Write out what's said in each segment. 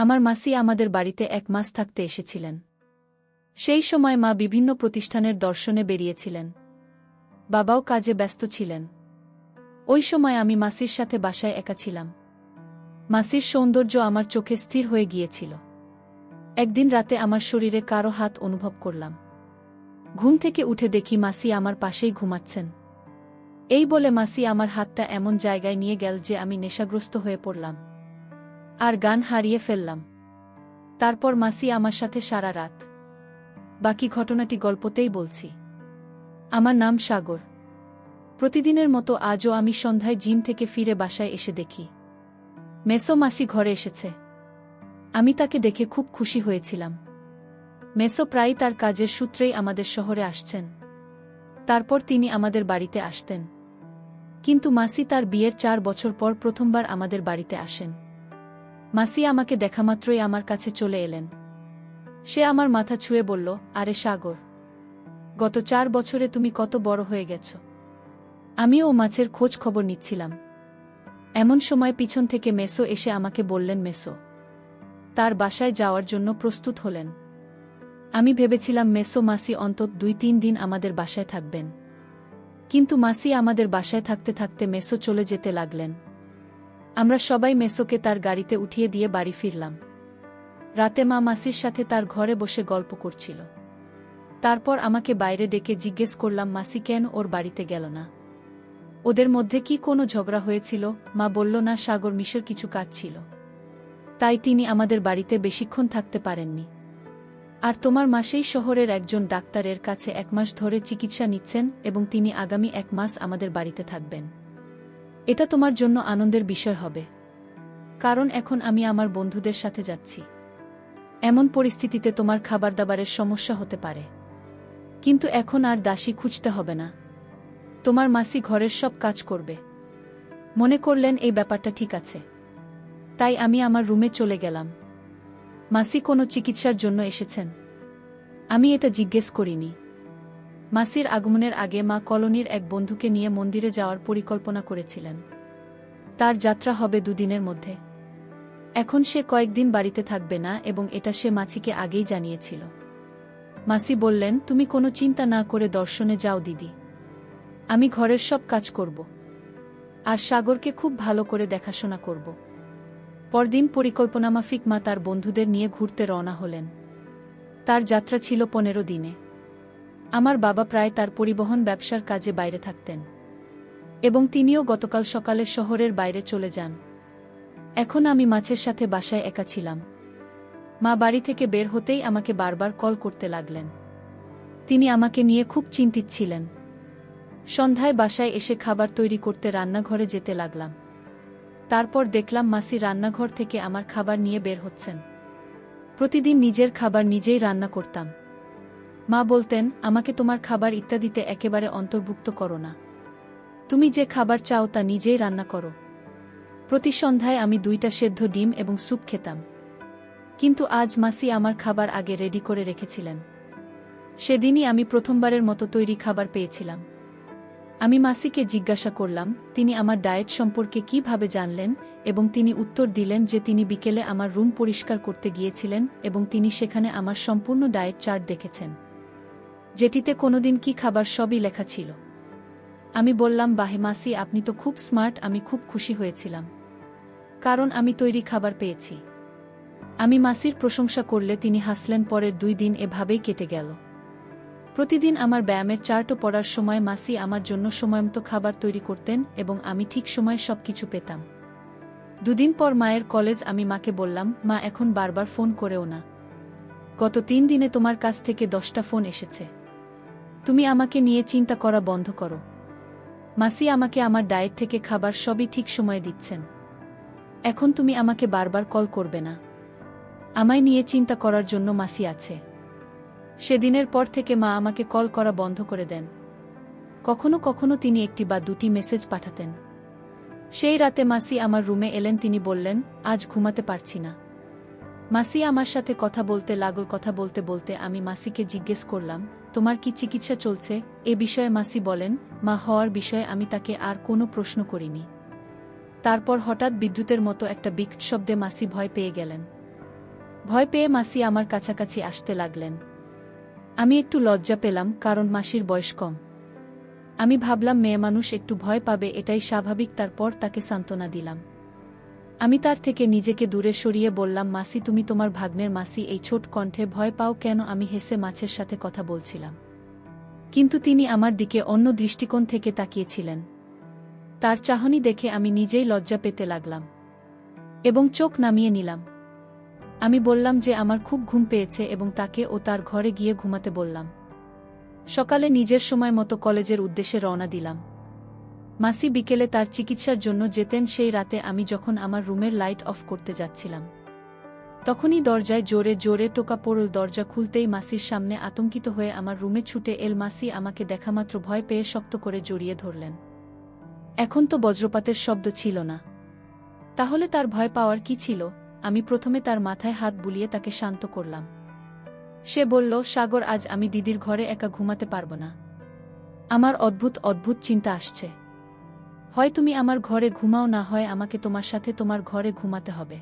আমার মাসি আমাদের বাড়িতে 1 মাস থাকতে এসেছিলেন। সেই সময় মা বিভিন্ন প্রতিষ্ঠানের দর্শনে বেরিয়েছিলেন। বাবাও কাজে ব্যস্ত ছিলেন। ওই সময় আমি মাসির সাথে বাসায় একা ছিলাম। মাসির সৌন্দর্য আমার চোখে স্থির হয়ে গিয়েছিল। একদিন রাতে আমার শরীরে কারো হাত অনুভব করলাম। ঘুম থেকে উঠে দেখি মাসি আমার পাশেই ঘুমাচ্ছেন। এই বলে মাসি আমার হাতটা এমন জায়গায় নিয়ে গেল যে আমি নেশাগ্রস্ত হয়ে পড়লাম আর গান হারিয়ে ফেললাম। তারপর মাসি আমার সাথে সারা রাত। বাকি ঘটনাটি গল্পতেই বলছি। আমার নাম সাগর। প্রতিদিনের মতো আজও আমি সন্ধ্যায় জিম থেকে ফিরে বাসায় এসে দেখি মেসো মাসি ঘরে এসেছে। আমি তাকে দেখে খুব খুশি হয়েছিলাম। মেসো প্রায়ই তার কাজের সূত্রেই আমাদের শহরে আসছেন। তারপর তিনি আমাদের বাড়িতে আসতেন। কিন্তু মাসি তার বিয়ের 4 বছর পর প্রথমবার আমাদের বাড়িতে আসেন। মাসি আমাকে দেখামাত্রই আমার কাছে চলে এলেন। সে আমার মাথা ছুঁয়ে বলল, আরে সাগর, গত 4 বছরে তুমি কত বড় হয়ে গেছ। আমিও মাছের খোঁজ খবর নিচ্ছিলাম। এমন সময় পিছন থেকে মেসো এসে আমাকে বললেন মেসো তার বাসায় যাওয়ার জন্য প্রস্তুত হলেন। আমি ভেবেছিলাম মেসো মাসি অন্তত 2-3 দিন আমাদের বাসায় থাকবেন। কিন্তু মাসি আমাদের বাসায় থাকতে থাকতে মেসো চলে যেতে লাগলেন। আমরা সবাই মেসোকে তার গাড়িতে উঠিয়ে দিয়ে বাড়ি ফিরলাম। রাতে মা মাসির সাথে তার ঘরে বসে গল্প করছিল। তারপর আমাকে বাইরে ডেকে জিজ্ঞেস করলাম মাসি কেন ওর বাড়িতে গেল না। ওদের মধ্যে কি কোনো ঝগড়া হয়েছিল? মা বলল না, সাগর মিশর কিছু কাজ ছিল, তাই তিনি আমাদের বাড়িতে বেশিক্ষণ থাকতে পারেননি। আর তোমার মাসেই শহরের একজন ডাক্তারের কাছে 1 মাস ধরে চিকিৎসা নিচ্ছেন এবং তিনি আগামী 1 মাস আমাদের বাড়িতে থাকবেন। এটা তোমার জন্য আনন্দের বিষয় হবে, কারণ এখন আমি আমার বন্ধুদের সাথে যাচ্ছি। এমন পরিস্থিতিতে তোমার খাবার দাবারের সমস্যা হতে পারে, কিন্তু এখন আর দাসী খুঁজতে হবে না। তোমার মাসি ঘরের সব কাজ করবে। মনে করলেন এই ব্যাপারটা ঠিক আছে, তাই আমি আমার রুমে চলে গেলাম। মাসি কোনো চিকিৎসার জন্য এসেছেন? আমি এটা জিজ্ঞেস করিনি। মাসির আগমনের আগে মা কলোনির এক বন্ধুকে নিয়ে মন্দিরে যাওয়ার পরিকল্পনা করেছিলেন। তার যাত্রা হবে 2 দিনের মধ্যে। এখন সে কয়েকদিন বাড়িতে থাকবে না এবং এটা সে মাসিকে আগেই জানিয়েছিল। মাসি বললেন, তুমি কোনো চিন্তা না করে দর্শনে যাও দিদি, আমি ঘরের সব কাজ করব আর সাগরকে খুব ভালো করে দেখাশোনা করব। পরদিন পরিকল্পনামাফিক মা তার বন্ধুদের নিয়ে ঘুরতে রওনা হলেন। তার যাত্রা ছিল 15 দিনে। আমার বাবা প্রায় তার পরিবহন ব্যবসার কাজে বাইরে থাকতেন এবং তিনিও গতকাল সকালে শহরের বাইরে চলে যান। এখন আমি মাছের সাথে বাসায় একা ছিলাম। মা বাড়ি থেকে বের হতেই আমাকে বারবার কল করতে লাগলেন। তিনি আমাকে নিয়ে খুব চিন্তিত ছিলেন। সন্ধ্যায় বাসায় এসে খাবার তৈরি করতে রান্নাঘরে যেতে লাগলাম। তারপর দেখলাম মাসি রান্নাঘর থেকে আমার খাবার নিয়ে বের হচ্ছেন। প্রতিদিন নিজের খাবার নিজেই রান্না করতাম। মা বলতেন, আমাকে তোমার খাবার ইত্যাদিতে একেবারে অন্তর্ভুক্ত করো না। তুমি যে খাবার চাও তা নিজেই রান্না করো। প্রতি সন্ধ্যায় আমি 2টা সেদ্ধ ডিম এবং স্যুপ খেতাম। কিন্তু আজ মাসি আমার খাবার আগে রেডি করে রেখেছিলেন। সেদিনই আমি প্রথমবারের মতো তৈরি খাবার পেয়েছিলাম। আমি মাসিকে জিজ্ঞাসা করলাম তিনি আমার ডায়েট সম্পর্কে কিভাবে জানলেন, এবং তিনি উত্তর দিলেন যে তিনি বিকেলে আমার রুম পরিষ্কার করতে গিয়েছিলেন এবং তিনি সেখানে আমার সম্পূর্ণ ডায়েট চার্ট দেখেছেন, যেটিতে কোনোদিন কি খাবার সবই লেখা ছিল। আমি বললাম, বাহে মাসি, আপনি তো খুব স্মার্ট। আমি খুব খুশি হয়েছিলাম, কারণ আমি তৈরি খাবার পেয়েছি। আমি মাসির প্রশংসা করলে তিনি হাসলেন। পরের 2 দিন এভাবেই কেটে গেল। প্রতিদিন আমার ব্যায়ামের চার্টও পড়ার সময় মাসি আমার জন্য সময়মতো খাবার তৈরি করতেন এবং আমি ঠিক সময়ে সবকিছু পেতাম। 2 দিন পর মায়ের কলেজ। আমি মাকে বললাম, মা, এখন বারবার ফোন করেও না। গত 3 দিনে তোমার কাছ থেকে 10টা ফোন এসেছে। তুমি আমাকে নিয়ে চিন্তা করা বন্ধ করো। মাসি আমাকে আমার ডায়েট থেকে খাবার সবই ঠিক সময়ে দিচ্ছেন। এখন তুমি আমাকে বারবার কল করবে না। আমায় নিয়ে চিন্তা করার জন্য মাসি আছে। সেদিনের পর থেকে মা আমাকে কল করা বন্ধ করে দেন। কখনো কখনো তিনি 1টি বা 2টি মেসেজ পাঠাতেন। সেই রাতে মাসি আমার রুমে এলেন। তিনি বললেন, আজ ঘুমাতে পারছি না। মাসি আমার সাথে কথা বলতে লাগল। কথা বলতে বলতে আমি মাসিকে জিজ্ঞেস করলাম, তোমার কি চিকিৎসা চলছে? এ বিষয়ে মাসি বলেন, মা হওয়ার বিষয়ে আমি তাকে আর কোনো প্রশ্ন করিনি। তারপর হঠাৎ বিদ্যুতের মতো একটা বিকট শব্দে মাসি ভয় পেয়ে গেলেন। ভয় পেয়ে মাসি আমার কাছাকাছি আসতে লাগলেন। আমি একটু লজ্জা পেলাম, কারণ মাসির বয়স কম। আমি ভাবলাম মেয়ে মানুষ একটু ভয় পাবে, এটাই স্বাভাবিক। তারপর তাকে সান্ত্বনা দিলাম। আমি তার থেকে নিজেকে দূরে সরিয়ে বললাম, মাসি তুমি তোমার ভাগ্নের মাসি, এই ছোট কণ্ঠে ভয় পাও কেন? আমি হেসে মাছের সাথে কথা বলছিলাম, কিন্তু তিনি আমার দিকে অন্য দৃষ্টিকোণ থেকে তাকিয়েছিলেন। তার চাহনি দেখে আমি নিজেই লজ্জা পেতে লাগলাম এবং চোখ নামিয়ে নিলাম। আমি বললাম যে আমার খুব ঘুম পেয়েছে এবং তাকে ও তার ঘরে গিয়ে ঘুমাতে বললাম। সকালে নিজের সময় মতো কলেজের উদ্দেশ্যে রওনা দিলাম। মাসি বিকেলে তার চিকিৎসার জন্য যেতেন। সেই রাতে আমি যখন আমার রুমের লাইট অফ করতে যাচ্ছিলাম, তখনই দরজায় জোরে জোরে টোকা পড়ল। দরজা খুলতেই মাসির সামনে আতঙ্কিত হয়ে আমার রুমে ছুটে এল। মাসি আমাকে দেখামাত্র ভয় পেয়ে শক্ত করে জড়িয়ে ধরলেন। এখন তো বজ্রপাতের শব্দ ছিল না, তাহলে তার ভয় পাওয়ার কি ছিল? আমি প্রথমে তার মাথায় হাত বুলিয়ে তাকে শান্ত করলাম। সে বলল, সাগর, আজ আমি দিদির ঘরে একা ঘুমাতে পারব না। আমার অদ্ভুত অদ্ভুত চিন্তা আসছে। হয় তুমি আমার ঘরে ঘুমাও, না হয় আমাকে তোমার সাথে তোমার ঘরে ঘুমাতে হবে।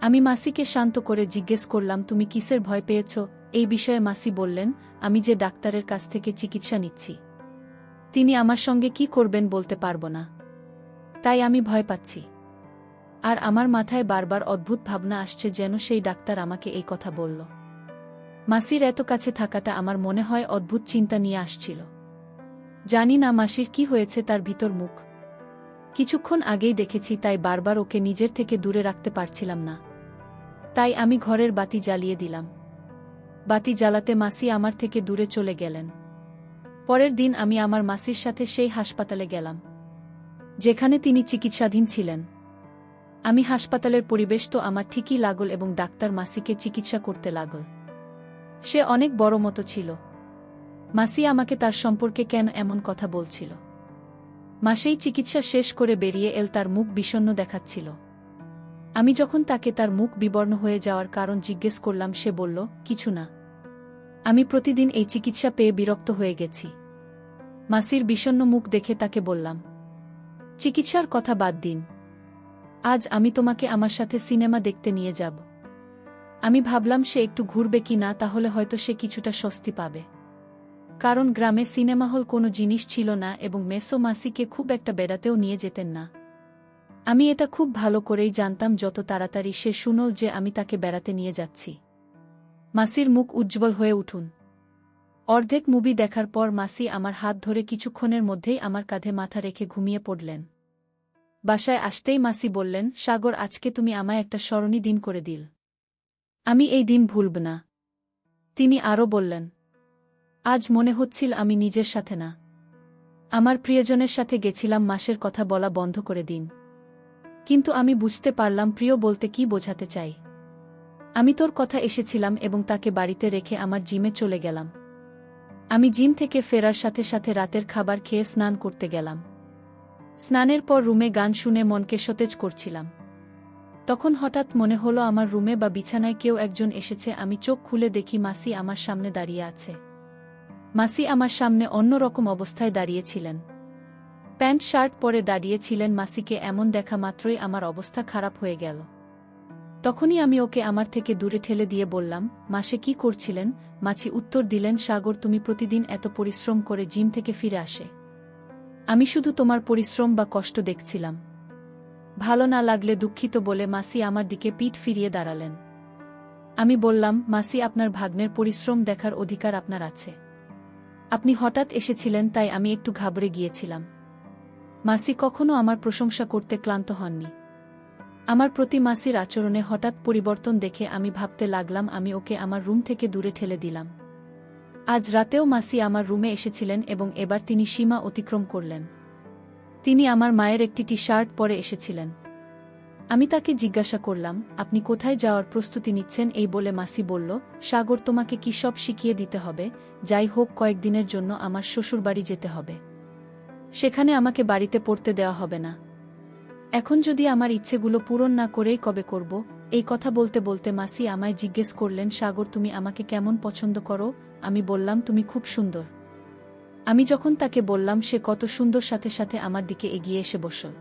আমি মাসিকে শান্ত করে জিজ্ঞেস করলাম, তুমি কিসের ভয় পেয়েছ? এই বিষয়ে মাসি বললেন, আমি যে ডাক্তারের কাছ থেকে চিকিৎসা নিচ্ছি, তিনি আমার সঙ্গে কি করবেন বলতে পারব না, তাই আমি ভয় পাচ্ছি। আর আমার মাথায় বারবার অদ্ভুত ভাবনা আসছে, যেন সেই ডাক্তার আমাকে এই কথা বলল। মাসির এত কাছে থাকাটা আমার মনে হয় অদ্ভুত চিন্তা নিয়ে আসছিল। জানি না মাসির কি হয়েছে, তার ভিতর মুখ কিছুক্ষণ আগেই দেখেছি, তাই বারবার ওকে নিজের থেকে দূরে রাখতে পারছিলাম না। তাই আমি ঘরের বাতি জ্বালিয়ে দিলাম। বাতি জ্বালাতে মাসি আমার থেকে দূরে চলে গেলেন। পরের দিন আমি আমার মাসির সাথে সেই হাসপাতালে গেলাম যেখানে তিনি চিকিৎসাধীন ছিলেন। আমি হাসপাতালের পরিবেশ তো আমার ঠিকই লাগল এবং ডাক্তার মাসিকে চিকিৎসা করতে লাগল। সে অনেক বড় মতো ছিল। মাসি আমাকে তার সম্পর্কে কেন এমন কথা বলছিল? মাসেই চিকিৎসা শেষ করে বেরিয়ে এল, তার মুখ বিষণ্ণ দেখাচ্ছিল। আমি যখন তাকে তার মুখ বিবর্ণ হয়ে যাওয়ার কারণ জিজ্ঞেস করলাম, সে বলল, কিছু না, আমি প্রতিদিন এই চিকিৎসা পেয়ে বিরক্ত হয়ে গেছি। মাসির বিষণ্ণ মুখ দেখে তাকে বললাম, চিকিৎসার কথা বাদ দিন, আজ আমি তোমাকে আমার সাথে সিনেমা দেখতে নিয়ে যাব। আমি ভাবলাম সে একটু ঘুরবে কি না, তাহলে হয়তো সে কিছুটা স্বস্তি পাবে, কারণ গ্রামে সিনেমা হল কোনো জিনিস ছিল না এবং মেসো মাসিকে খুব একটা বেড়াতেও নিয়ে যেতেন না। আমি এটা খুব ভালো করেই জানতাম, যত তাড়াতাড়ি সে শুনল যে আমি তাকে বেড়াতে নিয়ে যাচ্ছি, মাসির মুখ উজ্জ্বল হয়ে উঠুন। অর্ধেক মুভি দেখার পর মাসি আমার হাত ধরে কিছুক্ষণের মধ্যেই আমার কাঁধে মাথা রেখে ঘুমিয়ে পড়লেন। বাসায় আসতেই মাসি বললেন, সাগর, আজকে তুমি আমায় একটা স্মরণী দিন করে দিল, আমি এই দিন ভুলব না। তিনি আরও বললেন, আজ মনে হচ্ছিল আমি নিজের সাথে না, আমার প্রিয়জনের সাথে গেছিলাম। মাসের কথা বলা বন্ধ করে দিন। কিন্তু আমি বুঝতে পারলাম প্রিয় বলতে কি বোঝাতে চাই। আমি তোর কথা এসেছিলাম এবং তাকে বাড়িতে রেখে আমার জিমে চলে গেলাম। আমি জিম থেকে ফেরার সাথে সাথে রাতের খাবার খেয়ে স্নান করতে গেলাম। স্নানের পর রুমে গান শুনে মনকে সতেজ করছিলাম। তখন হঠাৎ মনে হলো আমার রুমে বা বিছানায় কেউ একজন এসেছে। আমি চোখ খুলে দেখি মাসি আমার সামনে দাঁড়িয়ে আছে। মাসি আমার সামনে অন্যরকম অবস্থায় দাঁড়িয়েছিলেন, প্যান্ট শার্ট পরে দাঁড়িয়েছিলেন। মাসিকে এমন দেখা মাত্রই আমার অবস্থা খারাপ হয়ে গেল। তখনই আমি ওকে আমার থেকে দূরে ঠেলে দিয়ে বললাম, মাসে কি করছিলেন? মাছি উত্তর দিলেন, সাগর, তুমি প্রতিদিন এত পরিশ্রম করে জিম থেকে ফিরে আসে, আমি শুধু তোমার পরিশ্রম বা কষ্ট দেখছিলাম। ভালো না লাগলে দুঃখিত বলে মাসি আমার দিকে পিঠ ফিরিয়ে দাঁড়ালেন। আমি বললাম, মাসি, আপনার ভাগ্নের পরিশ্রম দেখার অধিকার আপনার আছে। আপনি হঠাৎ এসেছিলেন, তাই আমি একটু ঘাবড়ে গিয়েছিলাম। মাসি কখনো আমার প্রশংসা করতে ক্লান্ত হননি। আমার প্রতি মাসির আচরণে হঠাৎ পরিবর্তন দেখে আমি ভাবতে লাগলাম আমি ওকে আমার রুম থেকে দূরে ঠেলে দিলাম। আজ রাতেও মাসি আমার রুমে এসেছিলেন এবং এবার তিনি সীমা অতিক্রম করলেন। তিনি আমার মায়ের একটি টি শার্ট পরে এসেছিলেন। আমি তাকে জিজ্ঞাসা করলাম, আপনি কোথায় যাওয়ার প্রস্তুতি নিচ্ছেন? এই বলে মাসি বলল, সাগর, তোমাকে কি সব শিখিয়ে দিতে হবে? যাই হোক, কয়েকদিনের জন্য আমার শ্বশুরবাড়ি যেতে হবে। সেখানে আমাকে বাড়িতে পড়তে দেওয়া হবে না। এখন যদি আমার ইচ্ছেগুলো পূরণ না করেই কবে করব? এই কথা বলতে বলতে মাসি আমায় জিজ্ঞেস করলেন, সাগর, তুমি আমাকে কেমন পছন্দ করো? আমি বললাম, তুমি খুব সুন্দর। আমি যখন তাকে বললাম সে কত সুন্দর, সাথে সাথে আমার দিকে এগিয়ে এসে বসল।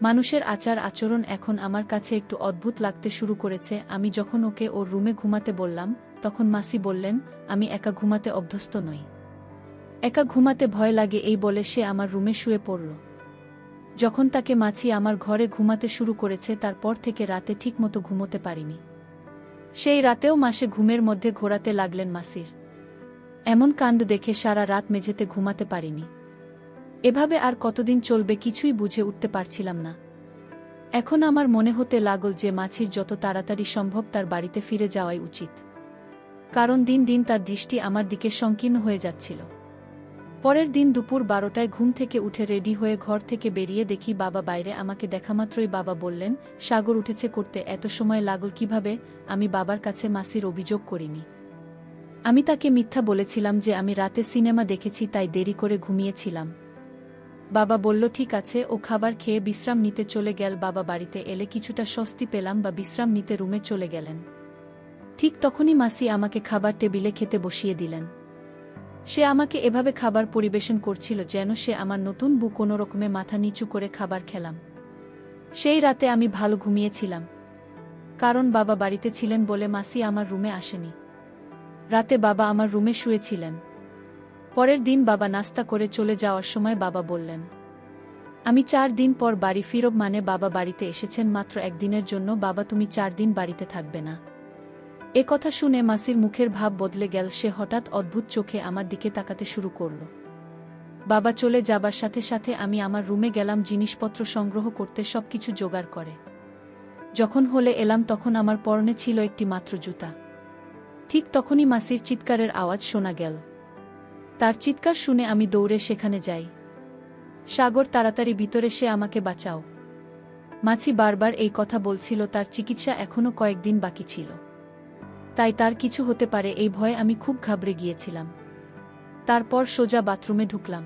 মানুষের আচার আচরণ এখন আমার কাছে একটু অদ্ভুত লাগতে শুরু করেছে। আমি যখন ওকে ওর রুমে ঘুমাতে বললাম, তখন মাসি বললেন, আমি একা ঘুমাতে অভ্যস্ত নই। একা ঘুমাতে ভয় লাগে এই বলে সে আমার রুমে শুয়ে পড়ল। যখন তাকে মাছি আমার ঘরে ঘুমাতে শুরু করেছে তারপর থেকে রাতে ঠিকমতো ঘুমোতে পারিনি। সেই রাতেও মাসে ঘুমের মধ্যে ঘোরাতে লাগলেন মাসির। এমন কাণ্ড দেখে সারা রাত মেঝেতে ঘুমাতে পারিনি। এভাবে আর কতদিন চলবে কিছুই বুঝে উঠতে পারছিলাম না। এখন আমার মনে হতে লাগল যে মাছির যত তাড়াতাড়ি সম্ভব তার বাড়িতে ফিরে যাওয়াই উচিত, কারণ দিন দিন তার দৃষ্টি আমার দিকে সংকীর্ণ হয়ে যাচ্ছিল। পরের দিন দুপুর 12টায় ঘুম থেকে উঠে রেডি হয়ে ঘর থেকে বেরিয়ে দেখি বাবা বাইরে। আমাকে দেখামাত্রই বাবা বললেন, সাগর উঠেছে করতে এত সময় লাগল কিভাবে? আমি বাবার কাছে মাসির অভিযোগ করিনি। আমি তাকে মিথ্যা বলেছিলাম যে আমি রাতে সিনেমা দেখেছি তাই দেরি করে ঘুমিয়েছিলাম। বাবা বলল, ঠিক আছে, ও খাবার খেয়ে বিশ্রাম নিতে চলে গেল। বাবা বাড়িতে এলে কিছুটা স্বস্তি পেলাম বা বিশ্রাম নিতে রুমে চলে গেলেন। ঠিক তখনই মাসি আমাকে খাবার টেবিলে খেতে বসিয়ে দিলেন। সে আমাকে এভাবে খাবার পরিবেশন করছিল যেন সে আমার নতুন বউ। কোনো রকমে মাথা নিচু করে খাবার খেলাম। সেই রাতে আমি ভালো ঘুমিয়েছিলাম, কারণ বাবা বাড়িতে ছিলেন বলে মাসি আমার রুমে আসেনি। রাতে বাবা আমার রুমে শুয়েছিলেন। পরের দিন বাবা নাস্তা করে চলে যাওয়ার সময় বাবা বললেন, আমি 4 দিন পর বাড়ি ফিরব। মানে বাবা বাড়িতে এসেছেন মাত্র একদিনের জন্য। বাবা, তুমি 4 দিন বাড়িতে থাকবে না? এ কথা শুনে মাসির মুখের ভাব বদলে গেল। সে হঠাৎ অদ্ভুত চোখে আমার দিকে তাকাতে শুরু করল। বাবা চলে যাবার সাথে সাথে আমি আমার রুমে গেলাম জিনিসপত্র সংগ্রহ করতে, সবকিছু জোগাড় করে। যখন হলে এলাম তখন আমার পরনে ছিল একটি মাত্র জুতা। ঠিক তখনই মাসির চিৎকারের আওয়াজ শোনা গেল। তার চিৎকার শুনে আমি দৌড়ে সেখানে যাই। সাগর, তাড়াতাড়ি ভিতরে, সে আমাকে বাঁচাও। মাছি বারবার এই কথা বলছিল। তার চিকিৎসা এখনো কয়েকদিন বাকি ছিল, তাই তার কিছু হতে পারে এই ভয়ে আমি খুব ঘাবড়ে গিয়েছিলাম। তারপর সোজা বাথরুমে ঢুকলাম।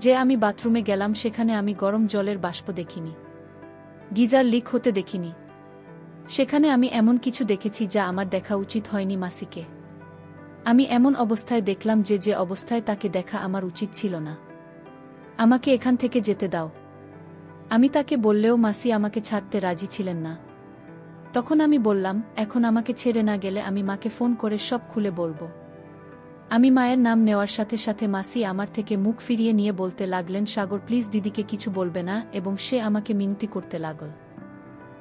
যে আমি বাথরুমে গেলাম সেখানে আমি গরম জলের বাষ্প দেখিনি, গিজার লিক হতে দেখিনি। সেখানে আমি এমন কিছু দেখেছি যা আমার দেখা উচিত হয়নি মাসিকে। আমি এমন অবস্থায় দেখলাম যে অবস্থায় তাকে দেখা আমার উচিত ছিল না। আমাকে এখান থেকে যেতে দাও। আমি তাকে বললেও মাসি আমাকে ছাড়তে রাজি ছিলেন না। তখন আমি বললাম, এখন আমাকে ছেড়ে না গেলে আমি মাকে ফোন করে সব খুলে বলবো। আমি মায়ের নাম নেওয়ার সাথে সাথে মাসি আমার থেকে মুখ ফিরিয়ে নিয়ে বলতে লাগলেন, সাগর প্লিজ, দিদিকে কিছু বলবে না। এবং সে আমাকে মিনতি করতে লাগল।